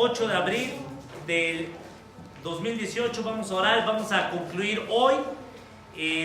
8 de abril del 2018. Vamos a orar, vamos a concluir hoy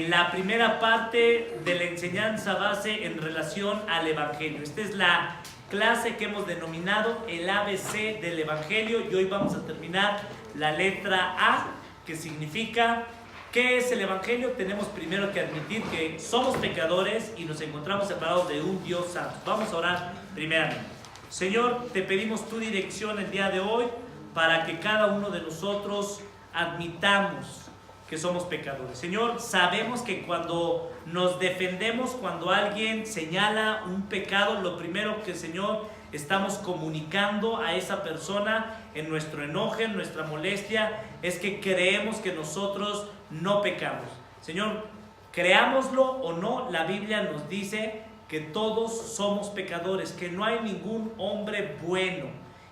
la primera parte de la enseñanza base en relación al Evangelio. Esta es la clase que hemos denominado el ABC del Evangelio y hoy vamos a terminar la letra A, que significa ¿qué es el Evangelio? Tenemos primero que admitir que somos pecadores y nos encontramos separados de un Dios santo. Vamos a orar primeramente. Señor, te pedimos tu dirección el día de hoy para que cada uno de nosotros admitamos que somos pecadores. Señor, sabemos que cuando nos defendemos, cuando alguien señala un pecado, lo primero que, Señor, estamos comunicando a esa persona en nuestro enojo, en nuestra molestia, es que creemos que nosotros no pecamos. Señor, creámoslo o no, la Biblia nos dice que todos somos pecadores, que no hay ningún hombre bueno.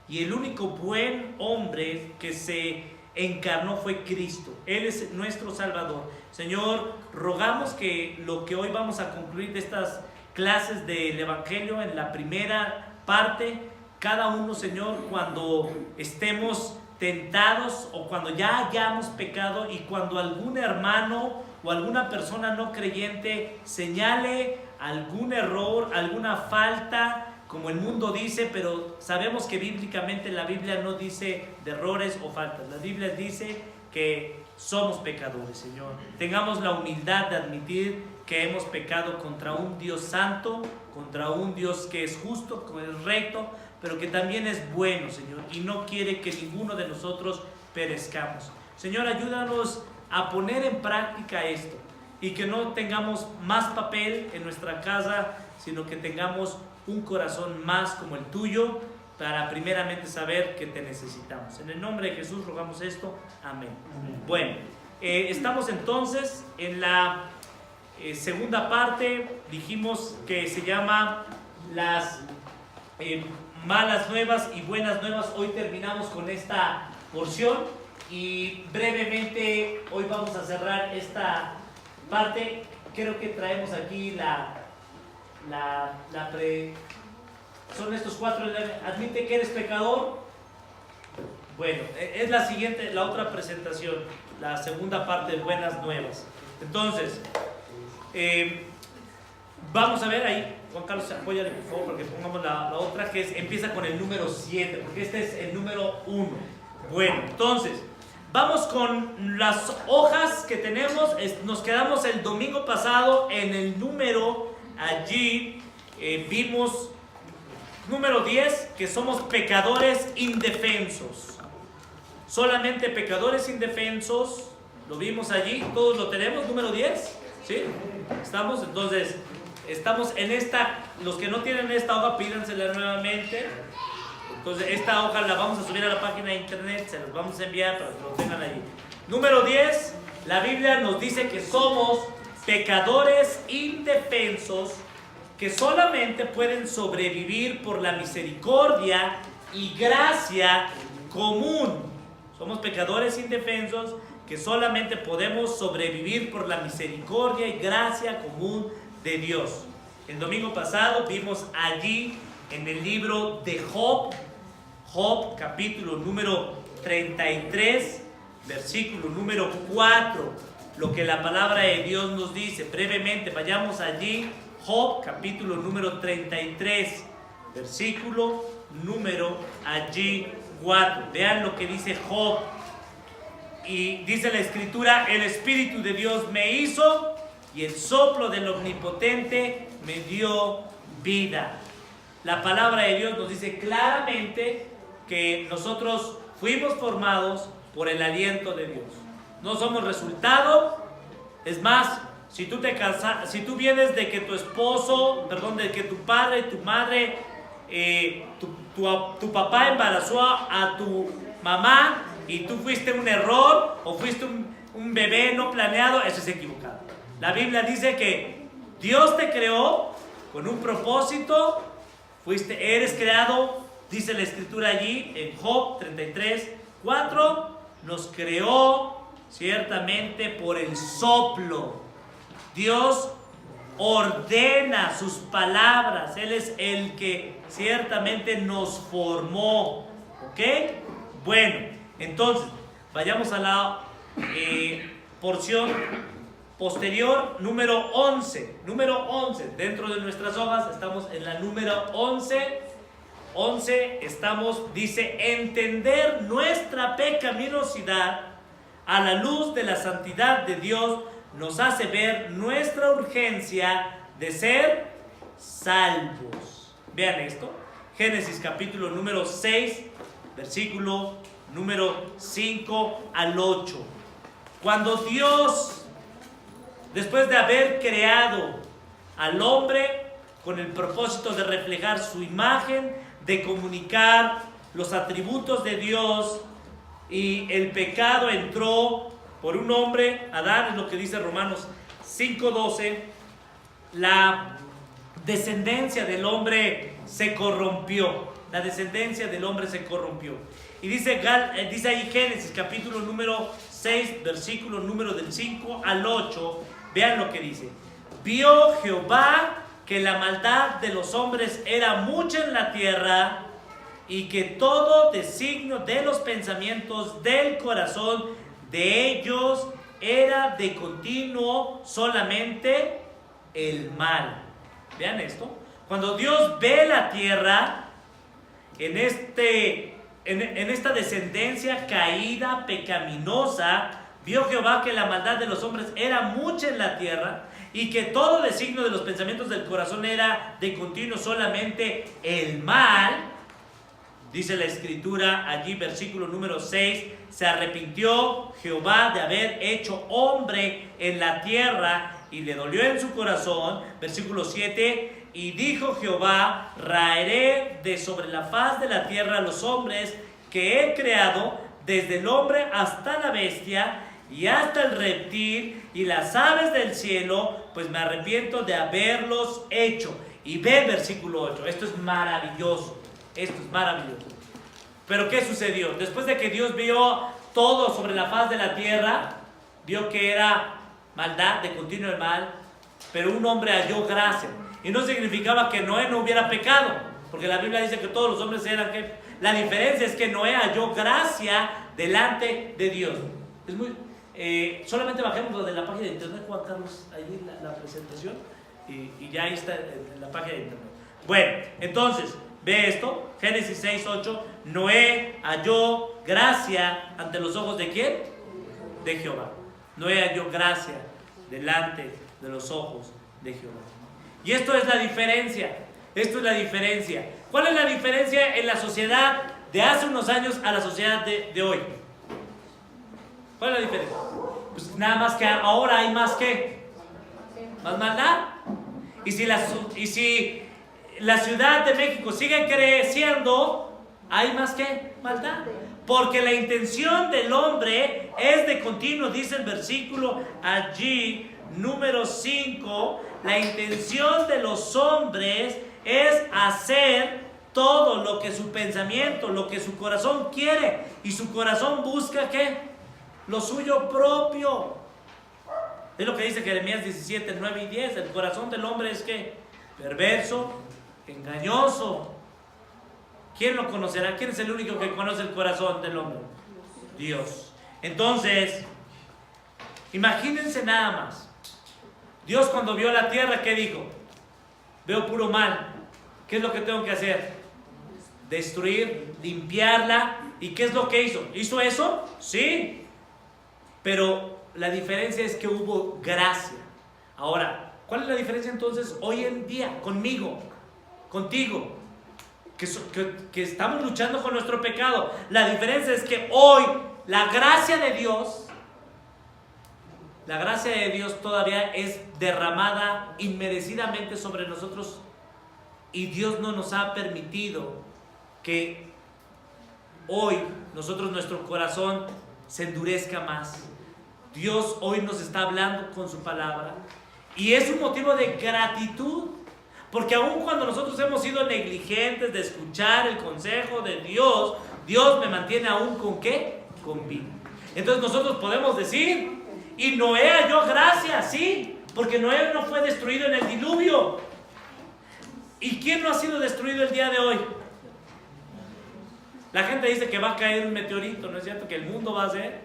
Y el único buen hombre que se encarnó fue Cristo. Él es nuestro Salvador. Señor, rogamos que lo que hoy vamos a concluir de estas clases del Evangelio en la primera parte, cada uno, Señor, cuando estemos tentados o cuando ya hayamos pecado y cuando algún hermano o alguna persona no creyente señale algún error, alguna falta, como el mundo dice, pero sabemos que bíblicamente la Biblia no dice de errores o faltas. La Biblia dice que somos pecadores, Señor. Tengamos la humildad de admitir que hemos pecado contra un Dios santo, contra un Dios que es justo, que es recto, pero que también es bueno, Señor, y no quiere que ninguno de nosotros perezcamos. Señor, ayúdanos a poner en práctica esto y que no tengamos más papel en nuestra casa, sino que tengamos un corazón más como el tuyo para primeramente saber que te necesitamos. En el nombre de Jesús rogamos esto. Amén. Amén. Bueno, estamos entonces en la segunda parte. Dijimos que se llama las malas nuevas y buenas nuevas. Hoy terminamos con esta porción y brevemente hoy vamos a cerrar esta parte. Creo que traemos aquí son estos cuatro. Admite que eres pecador. Bueno, es la siguiente, la otra presentación, la segunda parte de buenas nuevas. Entonces, vamos a ver ahí, Juan Carlos, apóyale por favor, porque pongamos la otra, que empieza con el número 7, porque este es el número 1. Bueno, entonces, vamos con las hojas que tenemos. Nos quedamos el domingo pasado en el número, allí vimos número 10, que somos pecadores indefensos. Solamente pecadores indefensos, lo vimos allí, todos lo tenemos, número 10, ¿sí? Entonces, estamos en esta, los que no tienen esta hoja, pídansela nuevamente. Entonces, esta hoja la vamos a subir a la página de internet, se las vamos a enviar para que lo tengan allí. Número 10, la Biblia nos dice que somos pecadores indefensos, que solamente pueden sobrevivir por la misericordia y gracia común. Somos pecadores indefensos que solamente podemos sobrevivir por la misericordia y gracia común de Dios. El domingo pasado vimos allí en el libro de Job, capítulo número 33, versículo número 4, lo que la palabra de Dios nos dice. Brevemente, vayamos allí. Job, capítulo número 33, versículo número allí 4. Vean lo que dice Job. Y dice la Escritura: el Espíritu de Dios me hizo y el soplo del Omnipotente me dio vida. La palabra de Dios nos dice claramente que nosotros fuimos formados por el aliento de Dios. No somos resultado. Es más, si tú vienes de que tu esposo, de que tu padre y tu madre, tu papá embarazó a tu mamá y tú fuiste un error o fuiste un bebé no planeado, eso es equivocado. La Biblia dice que Dios te creó con un propósito, eres creado, dice la Escritura allí en Job 33, 4, nos creó ciertamente por el soplo. Dios ordena sus palabras. Él es el que ciertamente nos formó. ¿Ok? Bueno, entonces, vayamos a la porción posterior, número 11. Número 11, dentro de nuestras hojas, estamos en la número 11. 11, dice, entender nuestra pecaminosidad a la luz de la santidad de Dios nos hace ver nuestra urgencia de ser salvos. Vean esto, Génesis capítulo número 6, versículo número 5 al 8. Cuando Dios, después de haber creado al hombre con el propósito de reflejar su imagen, de comunicar los atributos de Dios, y el pecado entró por un hombre, Adán, es lo que dice Romanos 5:12, la descendencia del hombre se corrompió. La descendencia del hombre se corrompió. Y dice ahí Génesis capítulo número 6, versículo número del 5 al 8. Vean lo que dice. Vio Jehová que la maldad de los hombres era mucha en la tierra, y que todo designio de los pensamientos del corazón de ellos era de continuo solamente el mal. Vean esto. Cuando Dios ve la tierra en esta descendencia caída, pecaminosa, vio Jehová que la maldad de los hombres era mucha en la tierra, y que todo designio de los pensamientos del corazón era de continuo solamente el mal. Dice la escritura allí, versículo número 6, se arrepintió Jehová de haber hecho hombre en la tierra, y le dolió en su corazón. Versículo 7, y dijo Jehová, raeré de sobre la faz de la tierra a los hombres que he creado, desde el hombre hasta la bestia, y hasta el reptil, y las aves del cielo, pues me arrepiento de haberlos hecho. Y ve versículo 8, esto es maravilloso. Esto es maravilloso. Pero ¿qué sucedió? Después de que Dios vio todo sobre la faz de la tierra, vio que era maldad, de continuo el mal, pero un hombre halló gracia. Y no significaba que Noé no hubiera pecado, porque la Biblia dice que todos los hombres eran que... La diferencia es que Noé halló gracia delante de Dios. Es muy... solamente bajemos de la página de internet, Juan Carlos, ahí la presentación, y ya ahí está en la página de internet. Bueno, entonces, ve esto, Génesis 6:8, Noé halló gracia ante los ojos ¿de quién? De Jehová. Noé halló gracia delante de los ojos de Jehová. Y esto es la diferencia. Esto es la diferencia. ¿Cuál es la diferencia en la sociedad de hace unos años a la sociedad de hoy? ¿Cuál es la diferencia? Pues nada más que ahora hay más ¿qué? Más maldad. Y si la Ciudad de México sigue creciendo, hay más ¿qué? Maldad. Porque la intención del hombre es de continuo, dice el versículo allí, número 5, la intención de los hombres es hacer todo lo que su pensamiento, lo que su corazón quiere, y su corazón busca ¿qué? Lo suyo propio. Es lo que dice Jeremías 17, 9 y 10. El corazón del hombre es ¿qué? Perverso, engañoso. ¿Quién lo conocerá? ¿Quién es el único que conoce el corazón del hombre? Dios. Entonces, imagínense nada más. Dios cuando vio la tierra, ¿qué dijo? Veo puro mal. ¿Qué es lo que tengo que hacer? Destruir, limpiarla. ¿Y qué es lo que hizo? ¿Hizo eso? Sí. Pero la diferencia es que hubo gracia. Ahora, ¿cuál es la diferencia entonces hoy en día conmigo, contigo? Que estamos luchando con nuestro pecado. La diferencia es que hoy la gracia de Dios todavía es derramada inmerecidamente sobre nosotros, y Dios no nos ha permitido que hoy nuestro corazón se endurezca más. Dios hoy nos está hablando con su palabra, y es un motivo de gratitud. Porque aun cuando nosotros hemos sido negligentes de escuchar el consejo de Dios, Dios me mantiene aún ¿con qué? Con vida. Entonces nosotros podemos decir, y Noé halló gracia, sí, porque Noé no fue destruido en el diluvio. ¿Y quién no ha sido destruido el día de hoy? La gente dice que va a caer un meteorito, ¿no es cierto? Que el mundo va a ser.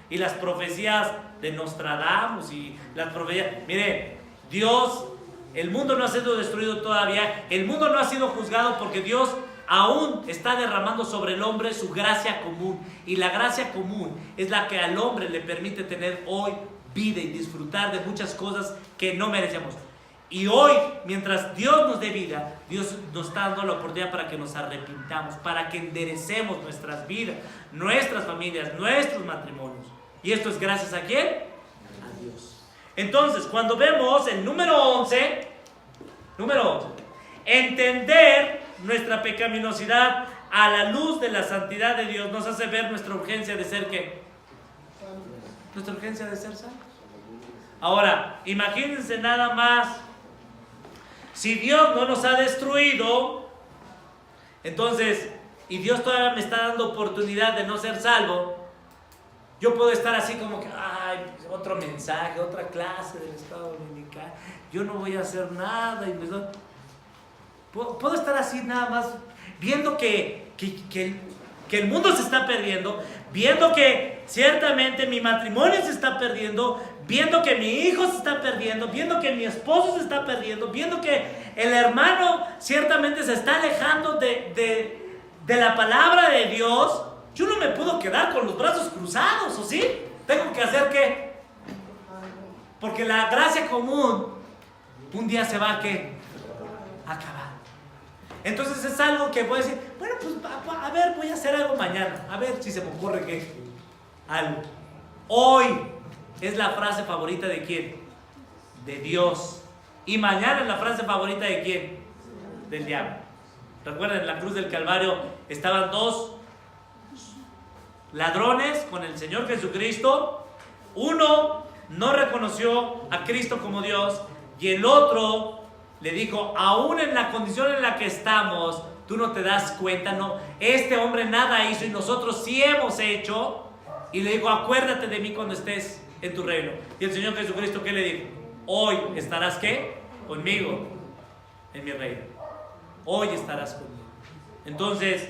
Y las profecías de Nostradamus y las profecías. Mire, Dios, el mundo no ha sido destruido todavía. El mundo no ha sido juzgado porque Dios aún está derramando sobre el hombre su gracia común. Y la gracia común es la que al hombre le permite tener hoy vida y disfrutar de muchas cosas que no merecemos. Y hoy, mientras Dios nos dé vida, Dios nos está dando la oportunidad para que nos arrepintamos, para que enderecemos nuestras vidas, nuestras familias, nuestros matrimonios. ¿Y esto es gracias a quién? A Dios. Entonces, cuando vemos el número 11, entender nuestra pecaminosidad a la luz de la santidad de Dios nos hace ver nuestra urgencia de ser ¿qué? Nuestra urgencia de ser santos. Ahora, imagínense nada más. Si Dios no nos ha destruido, entonces, y Dios todavía me está dando oportunidad de no ser salvo, yo puedo estar así como que, ay, otro mensaje, otra clase del Estado Dominical, yo no voy a hacer nada. Y puedo estar así nada más, viendo que el mundo se está perdiendo, viendo que ciertamente mi matrimonio se está perdiendo, viendo que mi hijo se está perdiendo, viendo que mi esposo se está perdiendo, viendo que el hermano ciertamente se está alejando de la palabra de Dios. Yo no me puedo quedar con los brazos cruzados, ¿o sí? Tengo que hacer ¿qué? Porque la gracia común un día se va a ¿qué? A acabar. Entonces es algo que voy a decir, bueno, pues a ver, voy a hacer algo mañana, a ver si se me ocurre ¿qué? Algo. Hoy es la frase favorita de ¿quién? De Dios. Y mañana es la frase favorita de ¿quién? Del diablo. Recuerden, en la cruz del Calvario estaban dos ladrones con el Señor Jesucristo. Uno no reconoció a Cristo como Dios y el otro le dijo, aún en la condición en la que estamos, tú no te das cuenta, no, este hombre nada hizo y nosotros sí hemos hecho. Y le dijo, acuérdate de mí cuando estés en tu reino. Y el Señor Jesucristo, ¿qué le dijo? Hoy estarás ¿qué? Conmigo en mi reino. Hoy estarás conmigo. Entonces,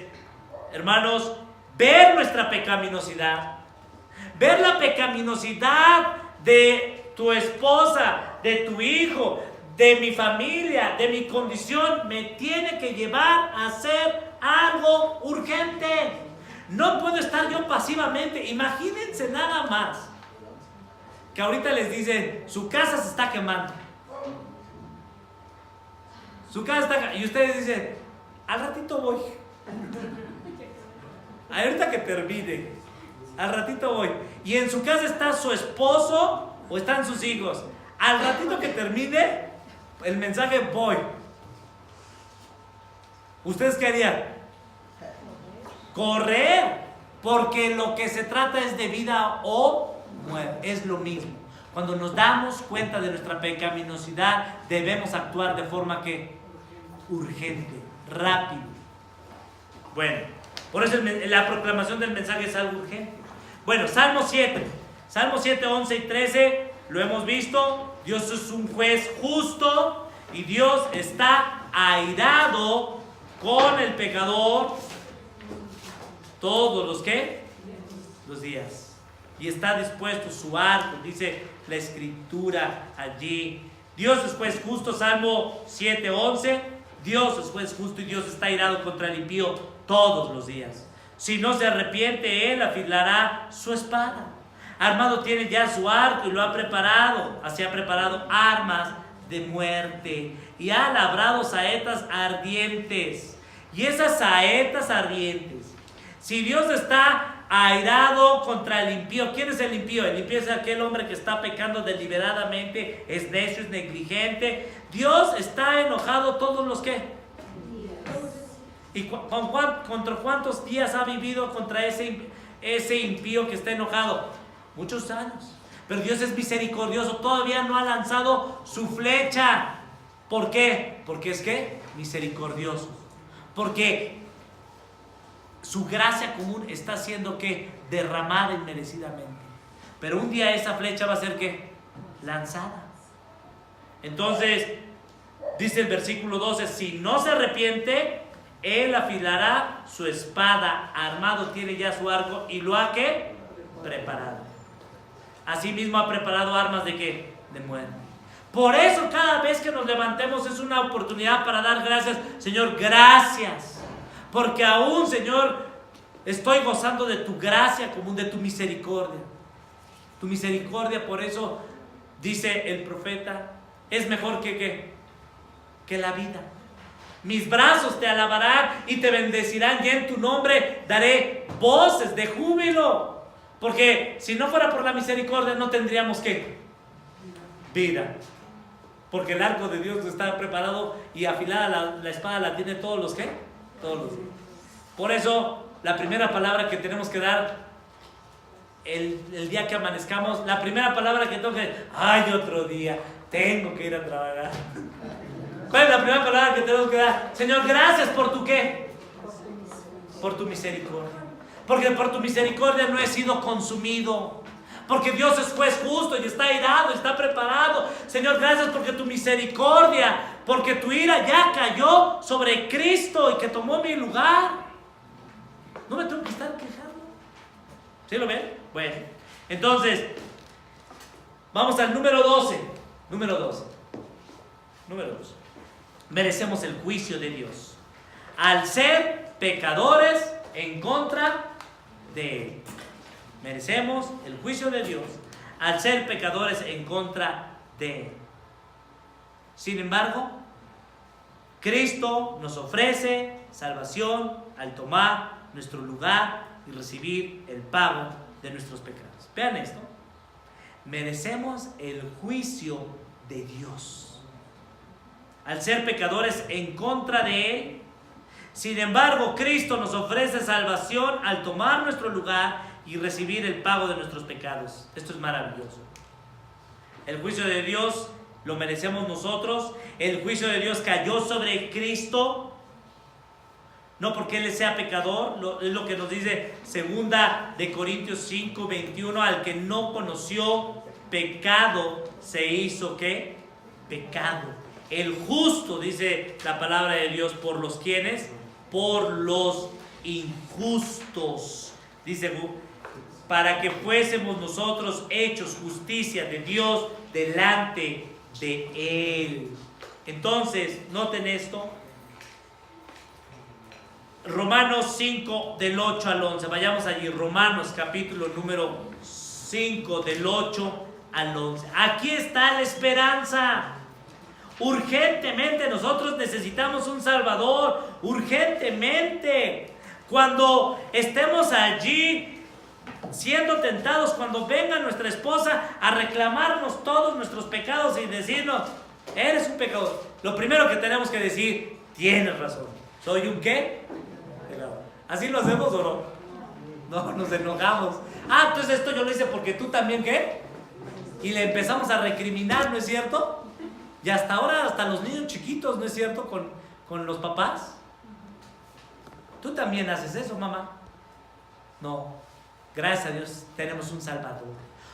hermanos, ver nuestra pecaminosidad, ver la pecaminosidad de tu esposa, de tu hijo, de mi familia, de mi condición, me tiene que llevar a hacer algo urgente. No puedo estar yo pasivamente. Imagínense nada más que ahorita les dicen, su casa se está quemando. Su casa está, y ustedes dicen, al ratito voy. Ahorita que termine, al ratito voy. Y en su casa está su esposo o están sus hijos. Al ratito que termine el mensaje, voy. ¿Ustedes qué harían? Correr, porque lo que se trata es de vida o muerte, es lo mismo. Cuando nos damos cuenta de nuestra pecaminosidad, debemos actuar de forma que urgente, rápido. Bueno, por eso la proclamación del mensaje es algo urgente. Bueno, Salmo 7, 11 y 13, lo hemos visto. Dios es un juez justo y Dios está airado con el pecador todos los ¿qué? Los días. Y está dispuesto su arco, dice la escritura allí. Dios es juez justo, Salmo 7:11. Dios es juez justo y Dios está airado contra el impío todos los días. Si no se arrepiente, Él afilará su espada. Armado tiene ya su arco y lo ha preparado. Así ha preparado armas de muerte y ha labrado saetas ardientes. Y esas saetas ardientes, si Dios está airado contra el impío, ¿quién es el impío? El impío es aquel hombre que está pecando deliberadamente, es necio, es negligente. Dios está enojado todos los que. ¿Y contra cuántos días ha vivido contra ese impío que está enojado? Muchos años. Pero Dios es misericordioso, todavía no ha lanzado su flecha. ¿Por qué? Porque es que misericordioso. Porque su gracia común está siendo que derramada inmerecidamente. Pero un día esa flecha va a ser que lanzada. Entonces, dice el versículo 12, si no se arrepiente, Él afilará su espada, armado tiene ya su arco y lo ha ¿qué? Preparado. Asimismo ha preparado armas de ¿qué? De muerte. Por eso cada vez que nos levantemos es una oportunidad para dar gracias. Señor, gracias. Porque aún, Señor, estoy gozando de tu gracia común, de tu misericordia. Tu misericordia, por eso dice el profeta, es mejor que la vida. Mis brazos te alabarán y te bendecirán, y en tu nombre daré voces de júbilo. Porque si no fuera por la misericordia no tendríamos ¿qué? Vida. Porque el arco de Dios está preparado y afilada la espada la tiene todos los ¿qué? Todos los días. Por eso la primera palabra que tenemos que dar el día que amanezcamos, la primera palabra que tengo que decir, ay, otro día, tengo que ir a trabajar. ¿Cuál es la primera palabra que tenemos que dar? Señor, gracias por tu ¿qué? Por tu misericordia. Porque por tu misericordia no he sido consumido. Porque Dios es juez justo y está airado, está preparado. Señor, gracias porque tu misericordia, porque tu ira ya cayó sobre Cristo y que tomó mi lugar. No me tengo que estar quejando. ¿Sí lo ven? Bueno, entonces, vamos al número 12. Número 12. Merecemos el juicio de Dios al ser pecadores en contra de Él. Merecemos el juicio de Dios al ser pecadores en contra de Él. Sin embargo, Cristo nos ofrece salvación al tomar nuestro lugar y recibir el pago de nuestros pecados. Vean esto. Merecemos el juicio de Dios al ser pecadores en contra de Él. Sin embargo, Cristo nos ofrece salvación al tomar nuestro lugar y recibir el pago de nuestros pecados. Esto es maravilloso. El juicio de Dios lo merecemos nosotros. El juicio de Dios cayó sobre Cristo, no porque Él sea pecador. Es lo que nos dice 2 de Corintios 5, 21. Al que no conoció pecado se hizo ¿qué? Pecado. El justo, dice la palabra de Dios, por los quienes, por los injustos. Dice, para que fuésemos nosotros hechos justicia de Dios delante de Él. Entonces, noten esto. Romanos 5 del 8 al 11. Vayamos allí. Romanos capítulo número 5 del 8 al 11. Aquí está la esperanza. Urgentemente nosotros necesitamos un Salvador. Urgentemente. Cuando estemos allí siendo tentados, cuando venga nuestra esposa a reclamarnos todos nuestros pecados y decirnos, eres un pecador, lo primero que tenemos que decir, tienes razón, ¿soy un qué? Pecador. ¿Así lo hacemos o no? No, nos enojamos. Ah, entonces esto yo lo hice porque tú también ¿qué? Y le empezamos a recriminar, ¿no es cierto? Y hasta ahora, hasta los niños chiquitos, ¿no es cierto? Con los papás. ¿Tú también haces eso, mamá? No. Gracias a Dios tenemos un Salvador.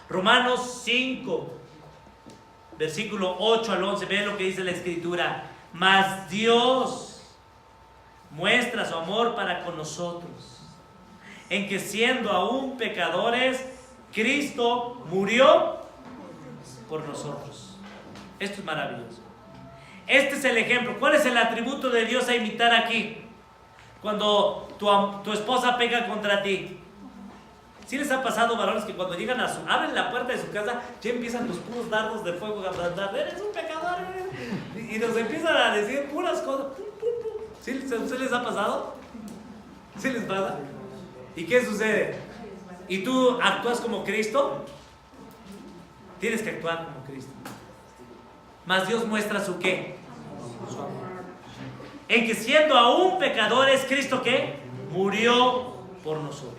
Romanos 5, versículo 8 al 11. Vean lo que dice la Escritura. Mas Dios muestra su amor para con nosotros, en que siendo aún pecadores, Cristo murió por nosotros. Esto es maravilloso. Este es el ejemplo. ¿Cuál es el atributo de Dios a imitar aquí? Cuando tu esposa peca contra ti. ¿Sí les ha pasado, varones, que cuando llegan abren la puerta de su casa, ya empiezan los puros dardos de fuego a mandar? Eres un pecador. Y nos empiezan a decir puras cosas. ¿Sí les ha pasado? ¿Sí les pasa? ¿Y qué sucede? ¿Y tú actúas como Cristo? Tienes que actuar como Cristo. Mas Dios muestra su ¿qué? Su amor. En que siendo aún pecadores, Cristo ¿qué? Murió por nosotros.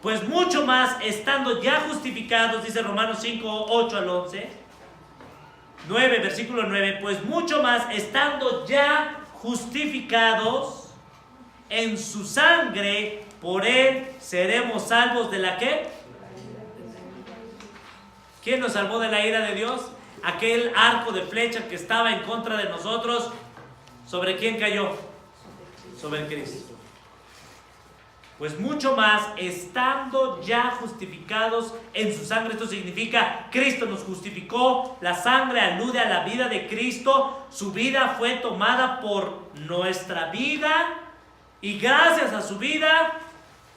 Pues mucho más, estando ya justificados, dice Romanos 5, 8 al 11, 9, versículo 9, pues mucho más, estando ya justificados en su sangre, por Él seremos salvos de la ¿qué? ¿Quién nos salvó de la ira de Dios? Aquel arco de flecha que estaba en contra de nosotros, ¿sobre quién cayó? sobre Cristo. Pues mucho más, estando ya justificados en su sangre. Esto significa, Cristo nos justificó, la sangre alude a la vida de Cristo, su vida fue tomada por nuestra vida, y gracias a su vida,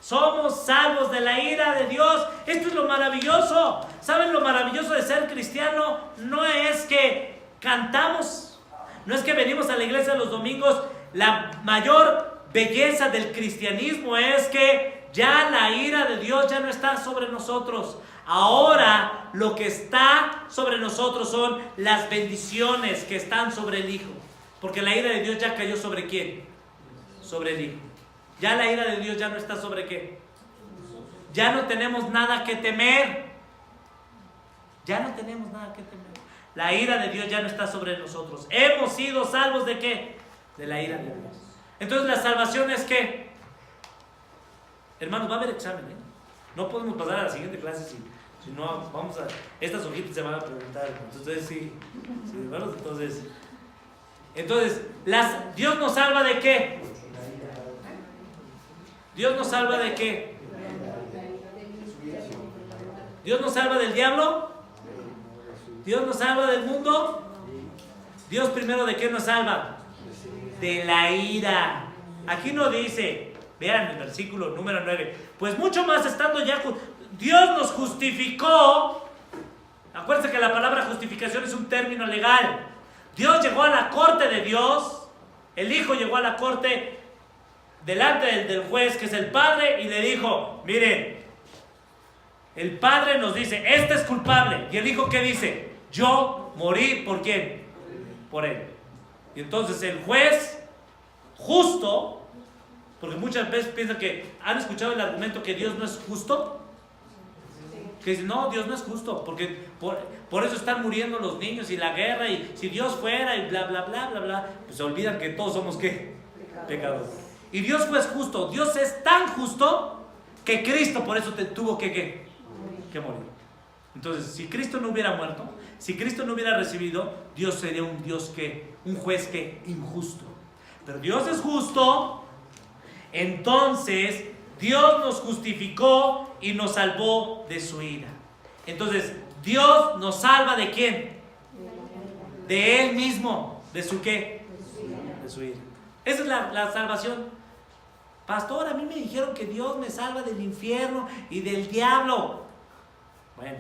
somos salvos de la ira de Dios. Esto es lo maravilloso. ¿Saben lo maravilloso de ser cristiano? No es que cantamos, no es que venimos a la iglesia los domingos. La mayor belleza del cristianismo es que ya la ira de Dios ya no está sobre nosotros. Ahora lo que está sobre nosotros son las bendiciones que están sobre el Hijo. Porque la ira de Dios ya cayó ¿sobre quién? Sobre el Hijo. Ya la ira de Dios ya no está ¿sobre qué? Ya no tenemos nada que temer. Ya no tenemos nada que temer. La ira de Dios ya no está sobre nosotros. Hemos sido salvos ¿de qué? De la ira de Dios. Entonces la salvación es ¿qué? Hermanos, va a haber examen, ¿eh? No podemos pasar a la siguiente clase si no vamos a... Estas hojitas se van a preguntar. Entonces sí, hermanos, entonces Dios nos salva ¿de qué? Dios nos salva ¿de qué? Dios nos salva del diablo. Dios nos salva del mundo. Dios primero ¿de qué nos salva? De la ira. Aquí no dice, vean el versículo número 9, pues mucho más estando ya Dios nos justificó. Acuérdense que la palabra justificación es un término legal. Dios llegó a la corte de Dios, el Hijo llegó a la corte delante del juez que es el Padre y le dijo, miren, el Padre nos dice, este es culpable, y el Hijo ¿qué dice? Yo morí ¿por quién? Por él. Y entonces el juez justo, porque muchas veces piensan que han escuchado el argumento que Dios no es justo, que dicen, no, Dios no es justo, porque por eso están muriendo los niños y la guerra, y si Dios fuera y bla, bla, bla, bla, bla, pues se olvidan que todos somos ¿qué? Pecadores. Y Dios fue justo, Dios es tan justo que Cristo por eso tuvo que morir. Entonces, si Cristo no hubiera muerto, si Cristo no hubiera recibido, Dios sería un Dios un juez injusto. Pero Dios es justo, entonces Dios nos justificó y nos salvó de su ira. Entonces, Dios nos salva ¿de quién? De Él mismo. ¿De su qué? De su ira. Esa es la salvación. Pastor, a mí me dijeron que Dios me salva del infierno y del diablo. Bueno,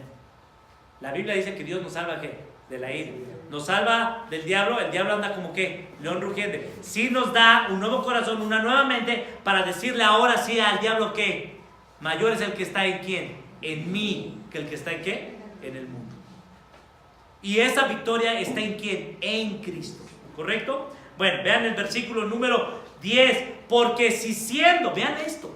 la Biblia dice que Dios nos salva ¿qué? De la ira. Nos salva del diablo. El diablo anda como ¿qué? León rugiente. Sí nos da un nuevo corazón, una nueva mente, para decirle ahora sí al diablo que mayor es el que está en ¿quién? En mí, que el que está en ¿qué? En el mundo. Y esa victoria está en ¿quién? En Cristo. ¿Correcto? Bueno, vean el versículo número 10. Porque si siendo, vean esto,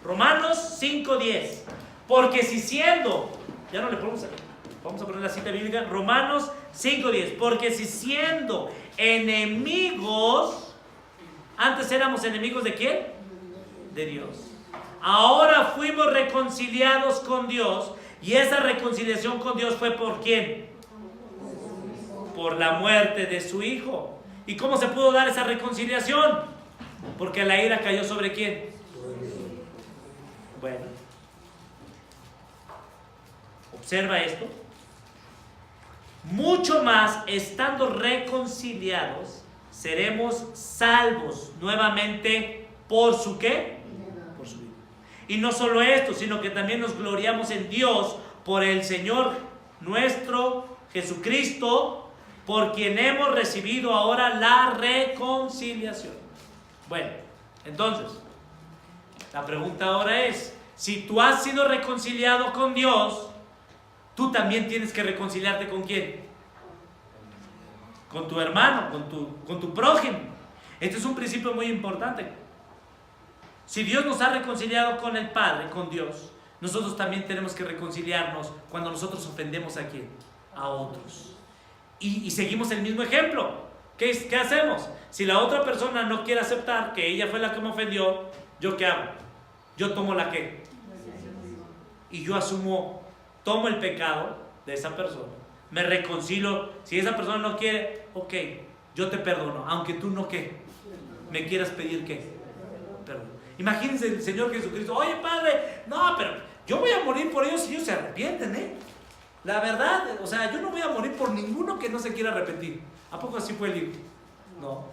Romanos 5:10. Porque si siendo, ya no le ponemos aquí. Vamos a poner la cita bíblica, Romanos 5:10. Porque si siendo enemigos, antes éramos enemigos ¿de quién? De Dios. Ahora fuimos reconciliados con Dios. Y esa reconciliación con Dios fue ¿por quién? Por la muerte de su Hijo. ¿Y cómo se pudo dar esa reconciliación? Porque la ira cayó ¿sobre quién? Bueno, observa esto. Mucho más, estando reconciliados, seremos salvos nuevamente por su ¿qué? Por su vida. Y no solo esto, sino que también nos gloriamos en Dios por el Señor nuestro Jesucristo, por quien hemos recibido ahora la reconciliación. Bueno, entonces, la pregunta ahora es, si tú has sido reconciliado con Dios, tú también tienes que reconciliarte ¿con quién? Con tu hermano, con tu prójimo. Este es un principio muy importante. Si Dios nos ha reconciliado con el Padre, con Dios, nosotros también tenemos que reconciliarnos cuando nosotros ofendemos ¿a quién? A otros. Y seguimos el mismo ejemplo. ¿Qué hacemos? Si la otra persona no quiere aceptar que ella fue la que me ofendió, ¿yo qué hago? Yo tomo la ¿qué? Y yo tomo el pecado de esa persona, me reconcilio. Si esa persona no quiere, ok, yo te perdono, aunque tú no ¿qué? Me quieras pedir ¿qué? Imagínense el Señor Jesucristo, oye Padre, no, pero yo voy a morir por ellos si ellos se arrepienten, ¿eh? La verdad, o sea, yo no voy a morir por ninguno que no se quiera arrepentir. ¿A poco así fue el Hijo? No.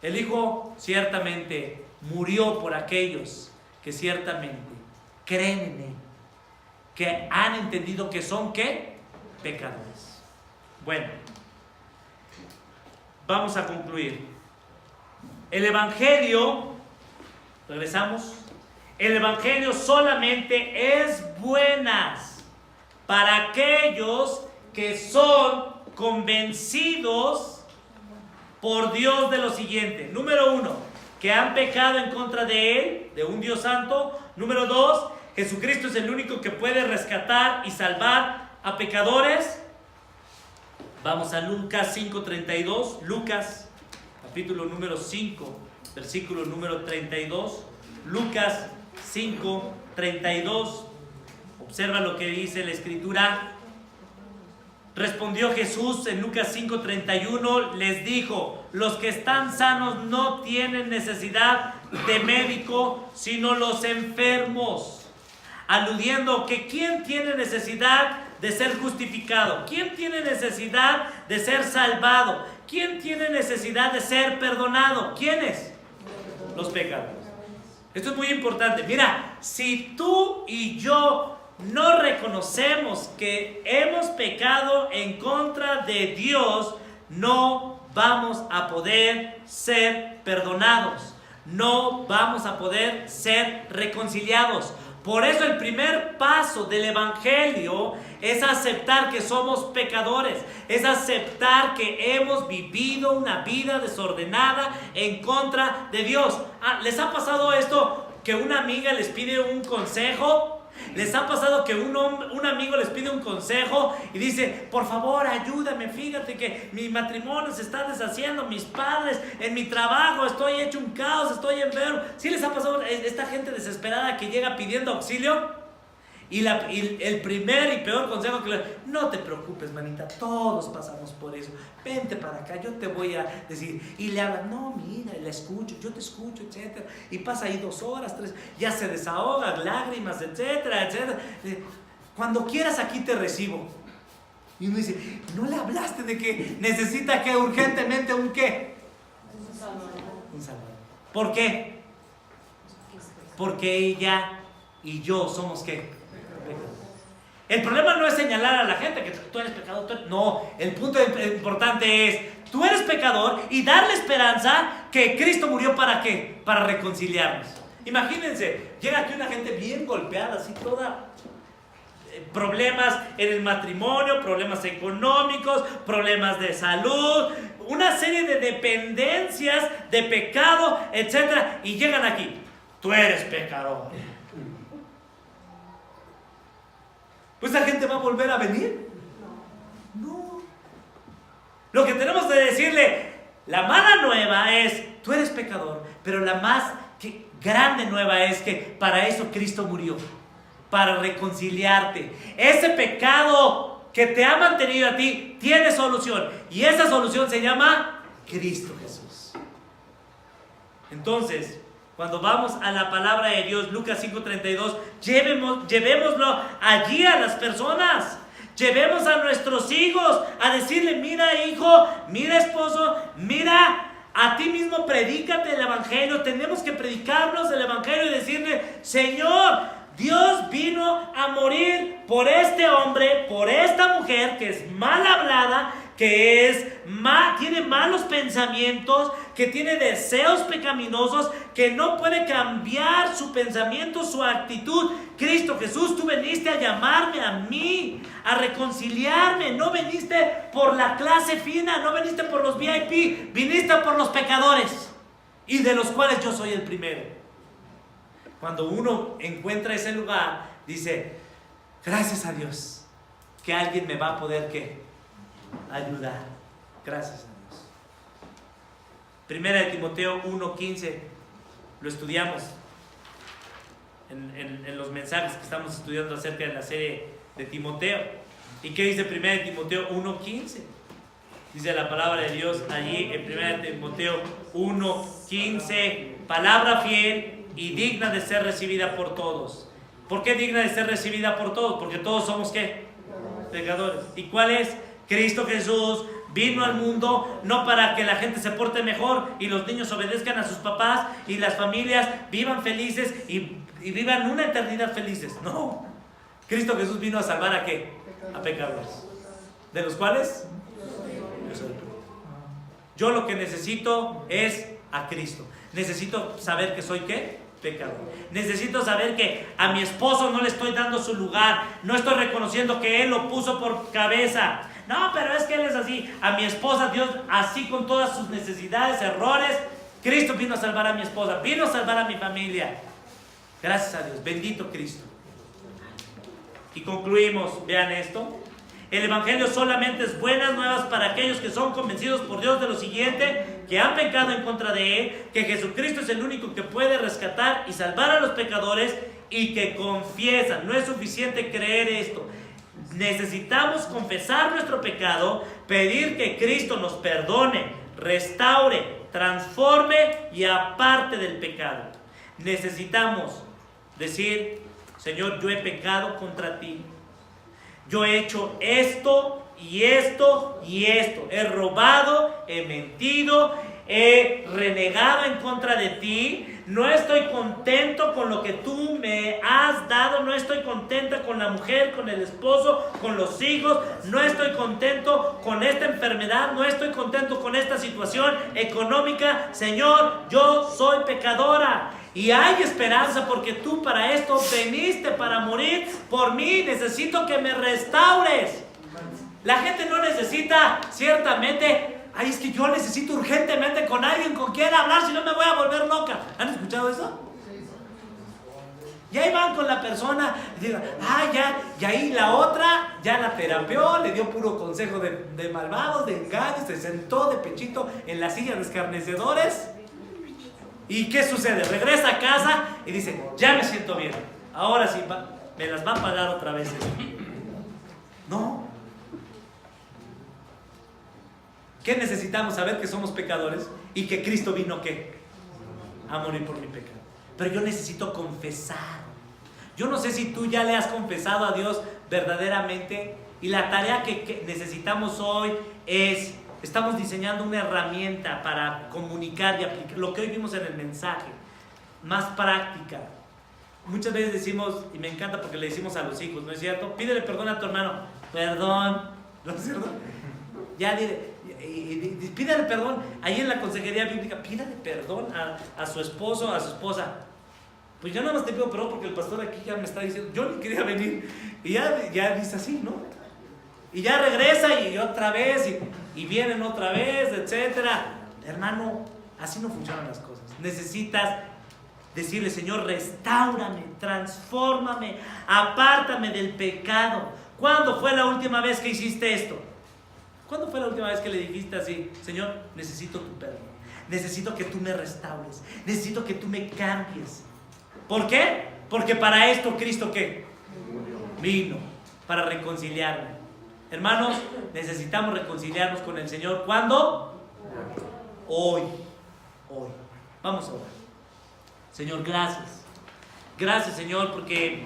El Hijo ciertamente murió por aquellos que ciertamente creen en Él, que han entendido que son, ¿qué? Pecadores. Bueno, vamos a concluir. El Evangelio, regresamos, el Evangelio solamente es buenas para aquellos que son convencidos por Dios de lo siguiente. Número 1, que han pecado en contra de Él, de un Dios santo. Número 2, Jesucristo es el único que puede rescatar y salvar a pecadores. Vamos a Lucas 5:32. Lucas, capítulo número 5, versículo número 32. Lucas 5:32. Observa lo que dice la Escritura. Respondió Jesús en Lucas 5:31, les dijo: los que están sanos no tienen necesidad de médico, sino los enfermos. Aludiendo que ¿quién tiene necesidad de ser justificado? ¿Quién tiene necesidad de ser salvado? ¿Quién tiene necesidad de ser perdonado? ¿Quiénes? Los pecadores. Esto es muy importante. Mira, si tú y yo no reconocemos que hemos pecado en contra de Dios, no vamos a poder ser perdonados, no vamos a poder ser reconciliados. Por eso el primer paso del Evangelio es aceptar que somos pecadores, es aceptar que hemos vivido una vida desordenada en contra de Dios. ¿Les ha pasado esto que una amiga les pide un consejo? ¿Les ha pasado que un amigo les pide un consejo y dice: por favor, ayúdame, fíjate que mi matrimonio se está deshaciendo, mis padres, en mi trabajo estoy hecho un caos, estoy enfermo? ¿Sí les ha pasado esta gente desesperada que llega pidiendo auxilio? Y el primer y peor consejo que le: no te preocupes, manita, todos pasamos por eso, vente para acá, yo te voy a decir. Y le hablan: no, mira, la escucho, yo te escucho, etcétera. Y pasa ahí 2 horas, 3, ya se desahoga, lágrimas, etcétera, etcétera. Cuando quieras aquí te recibo. Y uno dice: ¿no le hablaste de que necesita que urgentemente un qué? Un salvador. ¿Por qué? Porque ella y yo somos ¿qué? El problema no es señalar a la gente que tú eres pecador. No, el punto importante es: tú eres pecador y darle esperanza que Cristo murió ¿para qué? Para reconciliarnos. Imagínense, llega aquí una gente bien golpeada, así toda, problemas en el matrimonio, problemas económicos, problemas de salud, una serie de dependencias, de pecado, etc. Y llegan aquí: tú eres pecador. ¿Pues esa gente va a volver a venir? No. Lo que tenemos que decirle, la mala nueva es: tú eres pecador, pero la más grande nueva es que para eso Cristo murió, para reconciliarte. Ese pecado que te ha mantenido a ti tiene solución, y esa solución se llama Cristo Jesús. Entonces, cuando vamos a la palabra de Dios, Lucas 5:32, llevémoslo allí a las personas. Llevemos a nuestros hijos a decirle: mira hijo, mira esposo, mira, a ti mismo predícate el Evangelio. Tenemos que predicarnos el Evangelio y decirle: Señor, Dios vino a morir por este hombre, por esta mujer que es mal hablada, que tiene malos pensamientos, que tiene deseos pecaminosos, que no puede cambiar su pensamiento, su actitud. Cristo Jesús, tú viniste a llamarme a mí, a reconciliarme. No viniste por la clase fina, no viniste por los VIP, viniste por los pecadores, y de los cuales yo soy el primero. Cuando uno encuentra ese lugar, dice: gracias a Dios que alguien me va a poder ¿qué? Ayudar. Gracias a Dios. Primera de Timoteo 1:15, lo estudiamos en los mensajes que estamos estudiando acerca de la serie de Timoteo. ¿Y qué dice Primera de Timoteo 1:15? Dice la palabra de Dios allí en Primera de Timoteo 1:15: palabra fiel y digna de ser recibida por todos. ¿Por qué digna de ser recibida por todos? Porque todos somos ¿qué? Pecadores. ¿Y cuál es? Cristo Jesús vino al mundo no para que la gente se porte mejor y los niños obedezcan a sus papás y las familias vivan felices y vivan una eternidad felices. No. Cristo Jesús vino a salvar ¿a qué? A pecadores. ¿De los cuales? Yo soy el primero. Yo lo que necesito es a Cristo. Necesito saber que soy ¿qué? Pecador. Necesito saber que a mi esposo no le estoy dando su lugar. No estoy reconociendo que Él lo puso por cabeza. No, pero es que Él es así. A mi esposa, Dios, así con todas sus necesidades, errores, Cristo vino a salvar a mi esposa, vino a salvar a mi familia. Gracias a Dios. Bendito Cristo. Y concluimos. Vean esto. El Evangelio solamente es buenas nuevas para aquellos que son convencidos por Dios de lo siguiente: que han pecado en contra de Él, que Jesucristo es el único que puede rescatar y salvar a los pecadores, y que confiesan. No es suficiente creer esto. Necesitamos confesar nuestro pecado, pedir que Cristo nos perdone, restaure, transforme y aparte del pecado. Necesitamos decir: Señor, yo he pecado contra ti. Yo he hecho esto y esto y esto. He robado, he mentido, he renegado en contra de ti. No estoy contento con lo que tú me has dado. No estoy contenta con la mujer, con el esposo, con los hijos. No estoy contento con esta enfermedad. No estoy contento con esta situación económica. Señor, yo soy pecadora. Y hay esperanza porque tú para esto veniste, para morir por mí. Necesito que me restaures. La gente no necesita ciertamente: ay, es que yo necesito urgentemente con alguien con quien hablar, si no me voy a volver loca. ¿Han escuchado eso? Y ahí van con la persona y digan: ya ahí la otra ya la terapeó, le dio puro consejo de malvados, de engaños, se sentó de pechito en la silla de escarnecedores. ¿Y qué sucede? Regresa a casa y dice: ya me siento bien, ahora sí me las va a pagar otra vez. No. ¿Qué necesitamos? Saber que somos pecadores y que Cristo vino ¿qué? A morir por mi pecado. Pero yo necesito confesar. Yo no sé si tú ya le has confesado a Dios verdaderamente, y la tarea que necesitamos hoy es: estamos diseñando una herramienta para comunicar y aplicar lo que hoy vimos en el mensaje, más práctica. Muchas veces decimos, y me encanta porque le decimos a los hijos, ¿no es cierto? Pídele perdón a tu hermano. Perdón, ¿no es cierto? Ya dile, pídale perdón. Ahí en la consejería bíblica, pídale perdón a su esposo, a su esposa. Pues yo nada más te pido perdón porque el pastor aquí ya me está diciendo, yo ni quería venir. Y ya dice así, ¿no? Y ya regresa y otra vez, y vienen otra vez, etcétera. Hermano, así no funcionan las cosas. Necesitas decirle: Señor, restáurame, transfórmame, apártame del pecado. ¿Cuándo fue la última vez que hiciste esto? ¿Cuándo fue la última vez que le dijiste así: Señor, necesito tu perdón, necesito que tú me restaures, necesito que tú me cambies? ¿Por qué? Porque para esto Cristo ¿qué? Vino, para reconciliarme. Hermanos, necesitamos reconciliarnos con el Señor. ¿Cuándo? Hoy. Vamos a orar. Señor, gracias. Gracias, Señor, porque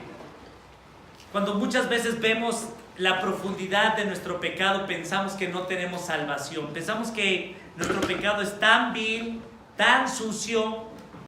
cuando muchas veces vemos la profundidad de nuestro pecado, pensamos que no tenemos salvación. Pensamos que nuestro pecado es tan vil, tan sucio,